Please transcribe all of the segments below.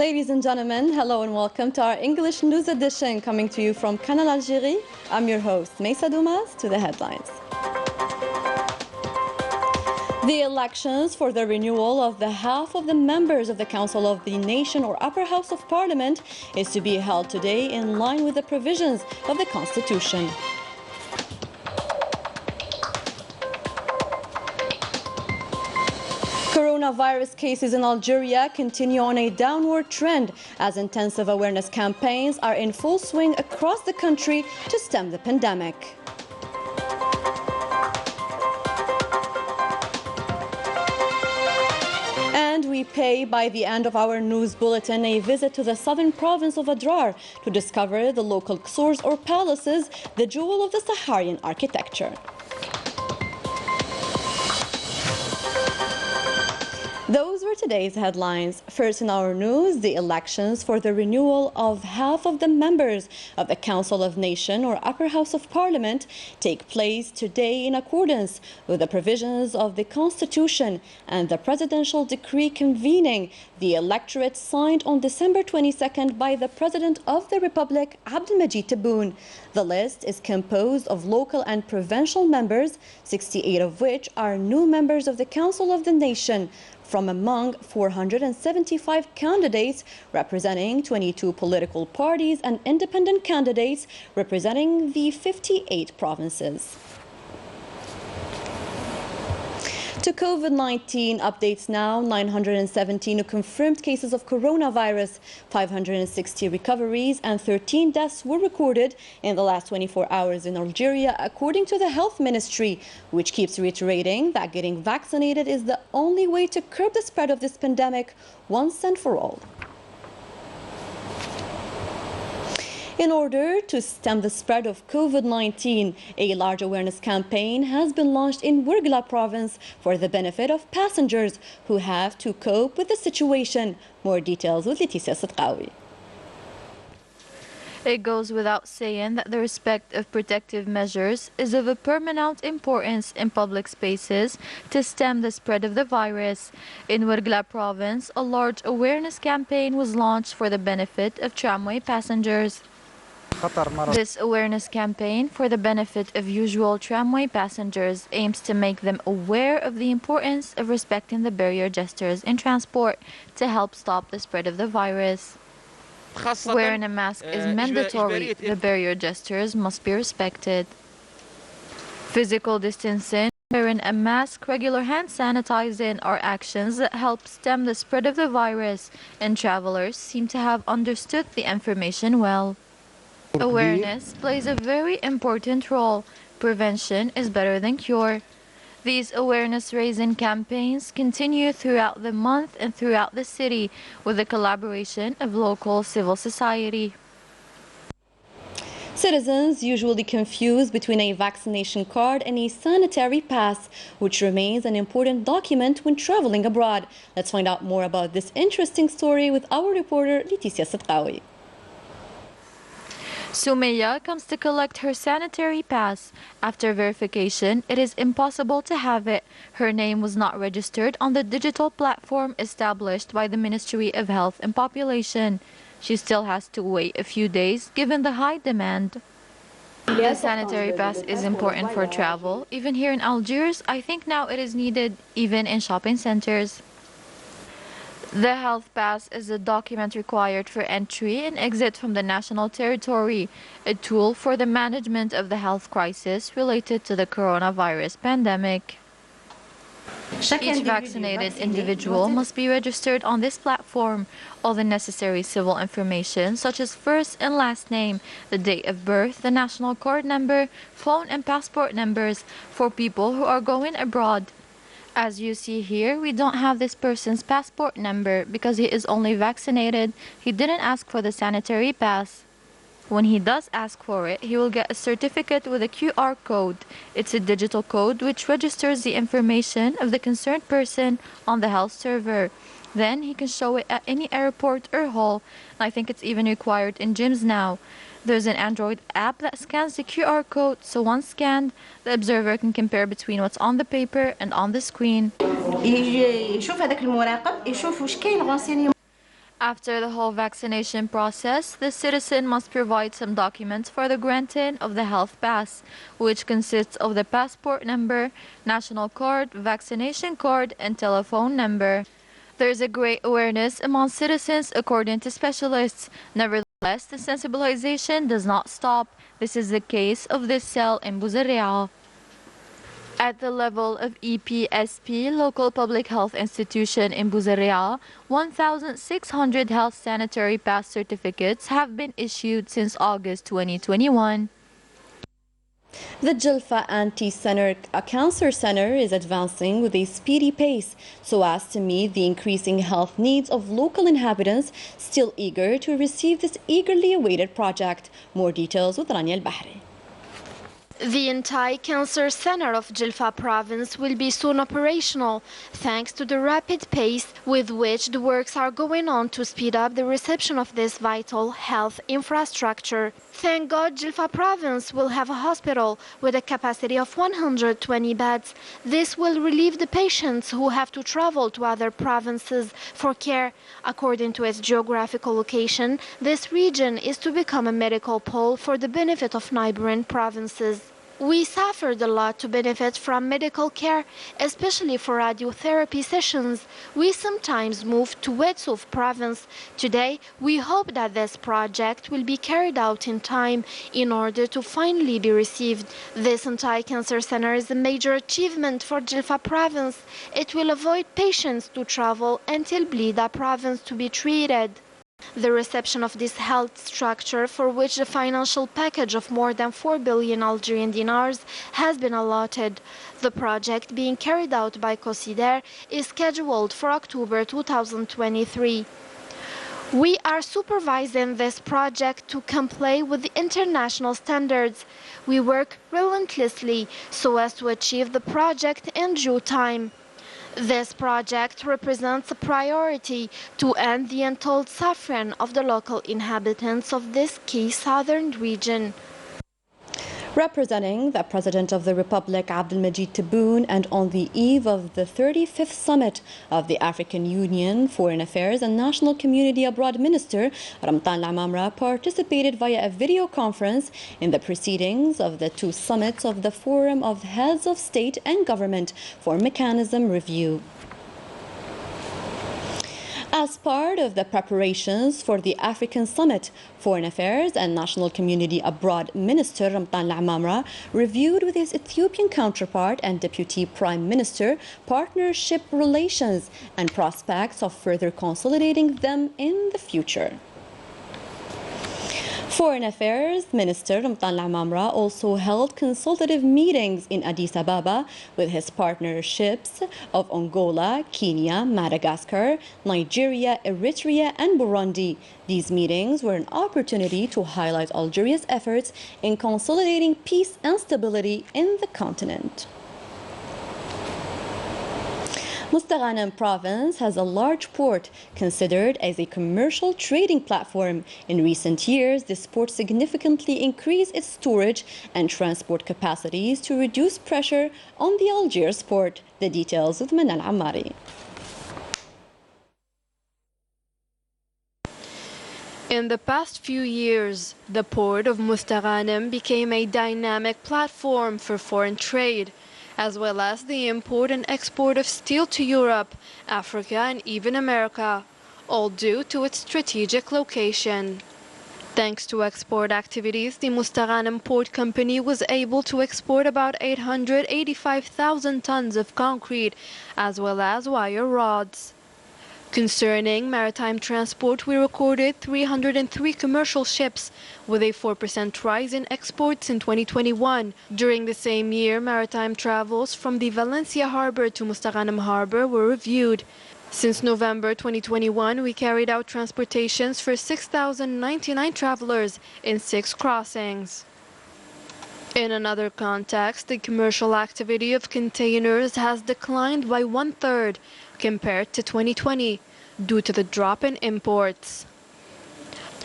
Ladies and gentlemen, hello and welcome to our English news edition coming to you from Canal, Algérie. I'm your host, Mesa Dumas, to the headlines. The elections for the renewal of the half of the members of the Council of the Nation or Upper House of Parliament is to be held today in line with the provisions of the Constitution. Coronavirus cases in Algeria continue on a downward trend as intensive awareness campaigns are in full swing across the country to stem the pandemic. And we pay, by the end of our news bulletin, a visit to the southern province of Adrar to discover the local qusurs or palaces, the jewel of the Saharian architecture. Those were today's headlines. First in our news, the elections for the renewal of half of the members of the Council of Nation or Upper House of Parliament take place today in accordance with the provisions of the Constitution and the presidential decree convening the electorate signed on December 22nd by the President of the Republic, Abdelmajid Tebboune. The list is composed of local and provincial members, 68 of which are new members of the Council of the Nation, from among 475 candidates representing 22 political parties and independent candidates representing the 58 provinces. To COVID-19 updates now, 917 confirmed cases of coronavirus, 560 recoveries and 13 deaths were recorded in the last 24 hours in Algeria, according to the Health Ministry, which keeps reiterating that getting vaccinated is the only way to curb the spread of this pandemic once and for all. In order to stem the spread of COVID-19, a large awareness campaign has been launched in Ouargla province for the benefit of passengers who have to cope with the situation. More details with Laetitia Sidqawi. It goes without saying that the respect of protective measures is of a paramount importance in public spaces to stem the spread of the virus. In Ouargla province, a large awareness campaign was launched for the benefit of tramway passengers. This awareness campaign for the benefit of usual tramway passengers aims to make them aware of the importance of respecting the barrier gestures in transport to help stop the spread of the virus. Wearing a mask is mandatory. The barrier gestures must be respected. Physical distancing, wearing a mask, regular hand sanitizing are actions that help stem the spread of the virus, and travelers seem to have understood the information well. Awareness plays a very important role. Prevention is better than cure. These awareness-raising campaigns continue throughout the month and throughout the city with the collaboration of local civil society. Citizens usually confuse between a vaccination card and a sanitary pass, which remains an important document when traveling abroad. Let's find out more about this interesting story with our reporter Laetitia Sidqawi. Soumeya comes to collect her sanitary pass. After verification, it is impossible to have it. Her name was not registered on the digital platform established by the Ministry of Health and Population. She still has to wait a few days given the high demand. The sanitary pass is important for travel. Even here in Algiers, I think now it is needed even in shopping centers. The health pass is a document required for entry and exit from the national territory, a tool for the management of the health crisis related to the coronavirus pandemic. Each vaccinated individual must be registered on this platform. All the necessary civil information, such as first and last name, the date of birth, the national card number, phone and passport numbers for people who are going abroad. As you see here, we don't have this person's passport number because he is only vaccinated. He didn't ask for the sanitary pass. When he does ask for it, he will get a certificate with a QR code. It's a digital code which registers the information of the concerned person on the health server. Then he can show it at any airport or hall. I think it's even required in gyms now. There's an Android app that scans the QR code, so once scanned, the observer can compare between what's on the paper and on the screen. After the whole vaccination process, the citizen must provide some documents for the granting of the health pass, which consists of the passport number, national card, vaccination card, and telephone number. There is a great awareness among citizens according to specialists. Nevertheless, the sensibilization does not stop. This is the case of this cell in Buzarri'a. At the level of EPSP, local public health institution in Buzarri'a, 1,600 health sanitary pass certificates have been issued since August 2021. The Jilfa Cancer Center is advancing with a speedy pace so as to meet the increasing health needs of local inhabitants still eager to receive this eagerly awaited project. More details with Rania Al-Bahri. The anti-cancer center of Jilfa province will be soon operational, thanks to the rapid pace with which the works are going on to speed up the reception of this vital health infrastructure. Thank God Jilfa province will have a hospital with a capacity of 120 beds. This will relieve the patients who have to travel to other provinces for care. According to its geographical location, this region is to become a medical pole for the benefit of neighboring provinces. We suffered a lot to benefit from medical care, especially for radiotherapy sessions. We sometimes moved to Wetsouf province. Today, we hope that this project will be carried out in time in order to finally be received. This anti-cancer center is a major achievement for Jilfa province. It will avoid patients to travel until Blida province to be treated. The reception of this health structure, for which the financial package of more than 4 billion Algerian dinars has been allotted. The project being carried out by COSIDER is scheduled for October 2023. We are supervising this project to comply with the international standards. We work relentlessly so as to achieve the project in due time. This project represents a priority to end the untold suffering of the local inhabitants of this key southern region. Representing the President of the Republic, Abdelmajid Tebboune, and on the eve of the 35th Summit of the African Union, Foreign Affairs and National Community Abroad Minister Ramtan Al-Amamra participated via a video conference in the proceedings of the two summits of the Forum of Heads of State and Government for Mechanism Review. As part of the preparations for the African Summit, Foreign Affairs and National Community Abroad Minister Ramtan Al-Amamra reviewed with his Ethiopian counterpart and Deputy Prime Minister partnership relations and prospects of further consolidating them in the future. Foreign Affairs Minister Ramtan Al-Amamra also held consultative meetings in Addis Ababa with his partnerships of Angola, Kenya, Madagascar, Nigeria, Eritrea and Burundi. These meetings were an opportunity to highlight Algeria's efforts in consolidating peace and stability in the continent. Mustaghanem province has a large port considered as a commercial trading platform. In recent years, this port significantly increased its storage and transport capacities to reduce pressure on the Algiers port. The details with Manal Ammari. In the past few years, the port of Mustaghanem became a dynamic platform for foreign trade, as well as the import and export of steel to Europe, Africa and even America, all due to its strategic location. Thanks to export activities, the Mustaghanem Port Company was able to export about 885,000 tons of concrete, as well as wire rods. Concerning maritime transport, we recorded 303 commercial ships, with a 4% rise in exports in 2021. During the same year, maritime travels from the Valencia harbor to Mustaghanem harbor were reviewed. Since November 2021, we carried out transportations for 6,099 travelers in 6 crossings. In another context, the commercial activity of containers has declined by 1/3 compared to 2020 due to the drop in imports.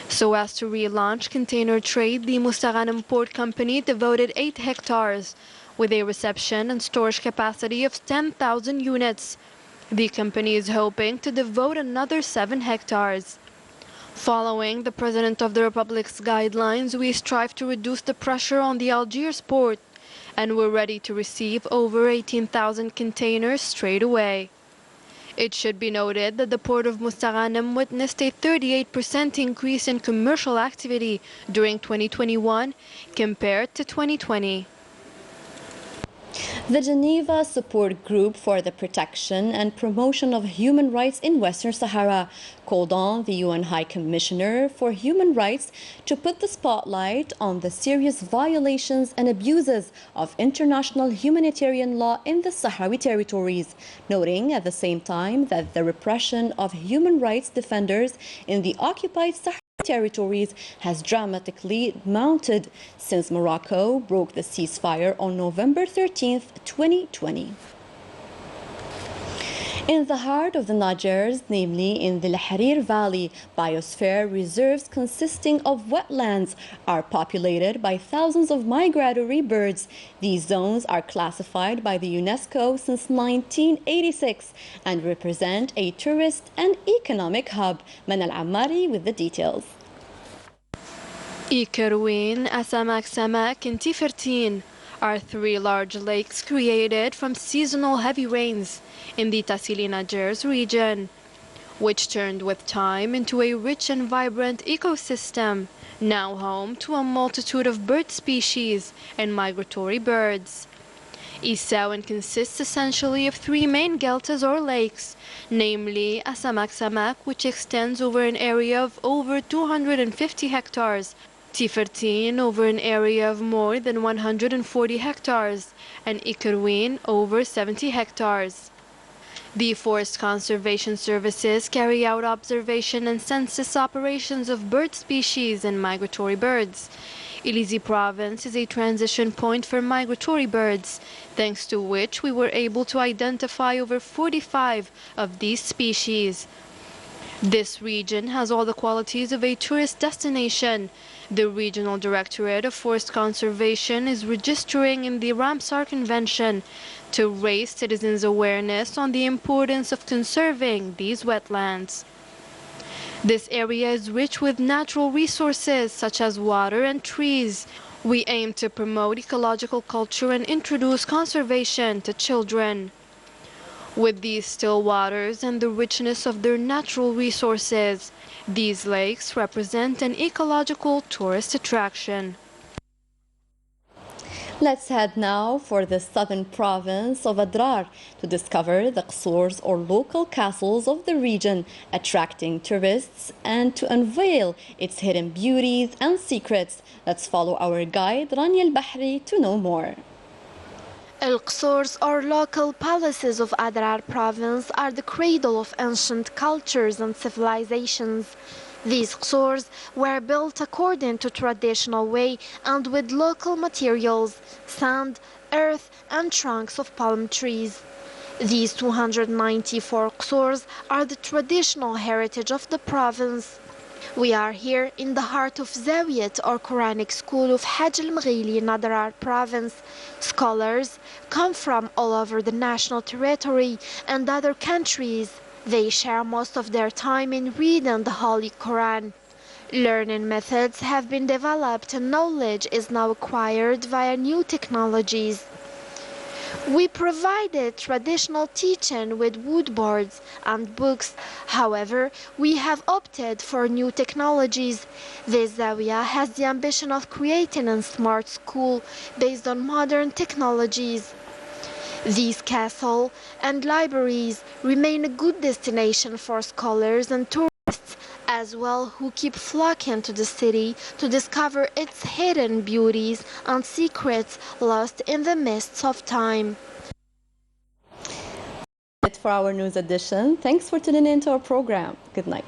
So as to relaunch container trade, the Mustaghanem Port Company devoted 8 hectares with a reception and storage capacity of 10,000 units. The company is hoping to devote another 7 hectares. Following the President of the Republic's guidelines, we strive to reduce the pressure on the Algiers port, and we're ready to receive over 18,000 containers straight away. It should be noted that the port of Mustaghanem witnessed a 38% increase in commercial activity during 2021 compared to 2020. The Geneva Support Group for the Protection and Promotion of Human Rights in Western Sahara called on the UN High Commissioner for Human Rights to put the spotlight on the serious violations and abuses of international humanitarian law in the Sahrawi territories, noting at the same time that the repression of human rights defenders in the occupied Sahrawi territories has dramatically mounted since Morocco broke the ceasefire on November 13, 2020. In the heart of the Niger, namely in the Al Valley, biosphere reserves consisting of wetlands are populated by thousands of migratory birds. These zones are classified by the UNESCO since 1986 and represent a tourist and economic hub. Manal Ammari with the details. Ikerwin, Asamak Samak, and Tifertine are three large lakes created from seasonal heavy rains in the Tassili Niger's region, which turned with time into a rich and vibrant ecosystem, now home to a multitude of bird species and migratory birds. Isawan consists essentially of three main deltas or lakes, namely Asamak Samak, which extends over an area of over 250 hectares, Tifertine over an area of more than 140 hectares, and Ikerwin over 70 hectares. The Forest Conservation Services carry out observation and census operations of bird species and migratory birds. Ilizi Province is a transition point for migratory birds, thanks to which we were able to identify over 45 of these species. This region has all the qualities of a tourist destination. The Regional Directorate of Forest Conservation is registering in the Ramsar Convention to raise citizens' awareness on the importance of conserving these wetlands. This area is rich with natural resources such as water and trees. We aim to promote ecological culture and introduce conservation to children. With these still waters and the richness of their natural resources, these lakes represent an ecological tourist attraction. Let's head now for the southern province of Adrar to discover the qsors or local castles of the region, attracting tourists and to unveil its hidden beauties and secrets. Let's follow our guide Rania Al-Bahri to know more. Al-Qsors, or local palaces of Adrar province, are the cradle of ancient cultures and civilizations. These qsors were built according to traditional way and with local materials, sand, earth and trunks of palm trees. These 294 qsors are the traditional heritage of the province. We are here in the heart of Zawiyat, or Quranic school of Hajj al-Mghili in Adrar province. Scholars come from all over the national territory and other countries. They share most of their time in reading the Holy Quran. Learning methods have been developed and knowledge is now acquired via new technologies. We provided traditional teaching with wood boards and books. However, we have opted for new technologies. This Zawiya has the ambition of creating a smart school based on modern technologies. These castles and libraries remain a good destination for scholars and tourists as well, who keep flocking to the city to discover its hidden beauties and secrets lost in the mists of time. That's it for our news edition. Thanks for tuning in to our program. Good night.